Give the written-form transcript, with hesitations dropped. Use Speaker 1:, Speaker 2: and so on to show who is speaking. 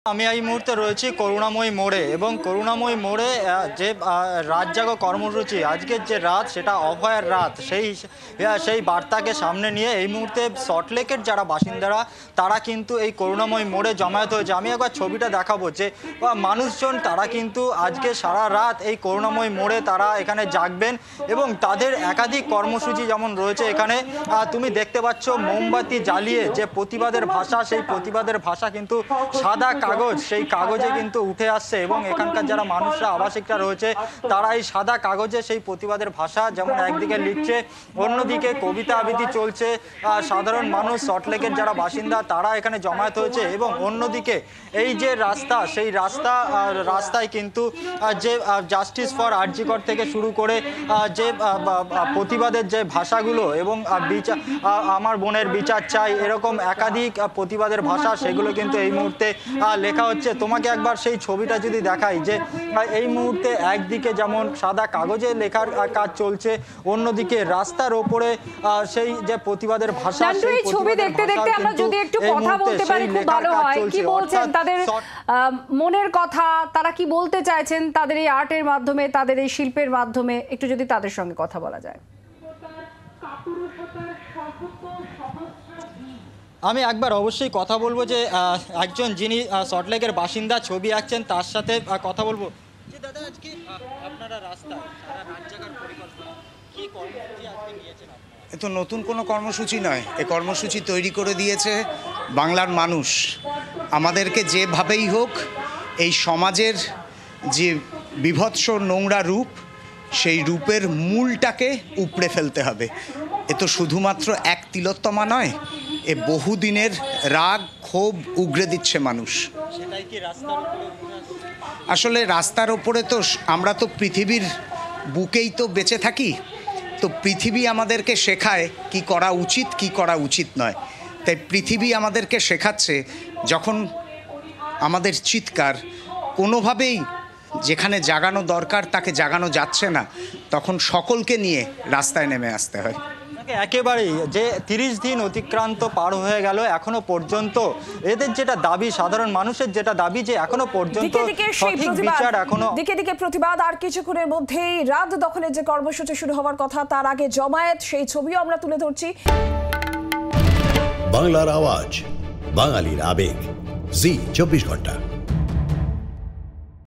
Speaker 1: আমি এই মুহূর্তে রয়েছি করুণাময়ী মোড়ে এবং করুণাময়ী মোড়ে যে রাত জাগো কর্মসূচি আজকের যে রাত সেটা অভয়ের রাত সেই বার্তাকে সামনে নিয়ে এই মুহূর্তে সল্টলেকের যারা বাসিন্দারা তারা কিন্তু এই করুণাময়ী মোড়ে জমায়েত হয়েছে। আমি একবার ছবিটা দেখাবো যে মানুষজন তারা কিন্তু আজকে সারা রাত এই করুণাময়ী মোড়ে তারা এখানে জাগবেন এবং তাদের একাধিক কর্মসূচি যেমন রয়েছে। এখানে তুমি দেখতে পাচ্ছ মোমবাতি জ্বালিয়ে যে প্রতিবাদের ভাষা, সেই প্রতিবাদের ভাষা কিন্তু সাদা কাগজ, সেই কাগজে কিন্তু উঠে আসছে এবং এখানকার যারা মানুষরা আবাসিকরা রয়েছে তারা এই সাদা কাগজে সেই প্রতিবাদের ভাষা যেমন একদিকে লিখছে, অন্যদিকে কবিতা আবৃত্তি চলছে। সাধারণ মানুষ সল্টলেকের যারা বাসিন্দা তারা এখানে জমায়েত হয়েছে এবং অন্যদিকে এই যে রাস্তা, সেই রাস্তায় কিন্তু যে জাস্টিস ফর আরজি কর থেকে শুরু করে যে প্রতিবাদের যে ভাষাগুলো এবং আমার বোনের বিচার চাই এরকম একাধিক প্রতিবাদের ভাষা, সেগুলো কিন্তু এই মুহূর্তে লেখা হচ্ছে। তোমাকে একবার সেই ছবিটা যদি দেখাই যে এই মুহূর্তে একদিকে যেমন সাদা কাগজে লেখার কাজ চলছে, অন্যদিকে রাস্তার ওপরে সেই যে প্রতিবাদের ভাষা, সেই
Speaker 2: ছবি দেখতে দেখতে আমরা যদি একটু কথা বলতে পারি খুব ভালো হয়। কি বলছেন তাদের মনের কথা, তারা কি বলতে চাইছেন তাদের এই আর্টের মাধ্যমে, তাদের এই শিল্পের মাধ্যমে, একটু যদি তাদের সঙ্গে কথা বলা যায়।
Speaker 1: আমি একবার অবশ্যই কথা বলবো যে একজন যিনি সল্টলেকের বাসিন্দা ছবি আঁকছেন তার সাথে কথা বলবো। যে দাদা, আজকে আপনারা রাস্তায় সারা রাত জাগার পরিকল্পনা, কি কর্মসূচি আজকে নিয়েছেন আপনারা?
Speaker 3: এ তো নতুন কোনো কর্মসূচি নয়, এই কর্মসূচি তৈরি করে দিয়েছে বাংলার মানুষ। আমাদেরকে যেভাবেই হোক এই সমাজের যে বিভৎস নোংরা রূপ, সেই রূপের মূলটাকে উপড়ে ফেলতে হবে। এ তো শুধুমাত্র এক তিলোত্তমা নয়, এ বহুদিনের রাগ ক্ষোভ উগরে দিচ্ছে মানুষ।
Speaker 1: সেটাই কি রাস্তার উপরে?
Speaker 3: আসলে রাস্তার ওপরে তো আমরা তো পৃথিবীর বুকেই তো বেঁচে থাকি, তো পৃথিবী আমাদেরকে শেখায় কি করা উচিত কি করা উচিত নয়। তাই পৃথিবী আমাদেরকে শেখাচ্ছে যখন আমাদের চিৎকার কোনোভাবেই যেখানে জাগানো দরকার তাকে জাগানো যাচ্ছে না, তখন সকলকে নিয়ে রাস্তায় নেমে আসতে হয়।
Speaker 1: একেবারেই যে 30 দিন অতিক্রান্ত পার হয়ে গেল, এখনো পর্যন্ত এদের যেটা দাবি, সাধারণ মানুষের যেটা দাবি যে এখনো পর্যন্ত সঠিক বিচার এখনো
Speaker 2: দিকে দিকে প্রতিবাদ। আর কিছুক্ষণের মধ্যেই রাত দখলের যে কর্মসূচি শুরু হওয়ার কথা, তার আগে জমায়েত, সেই ছবিও আমরা তুলে ধরছি।
Speaker 4: বাংলার আওয়াজ, বাঙালির আবেগ, জি 24 ঘন্টা।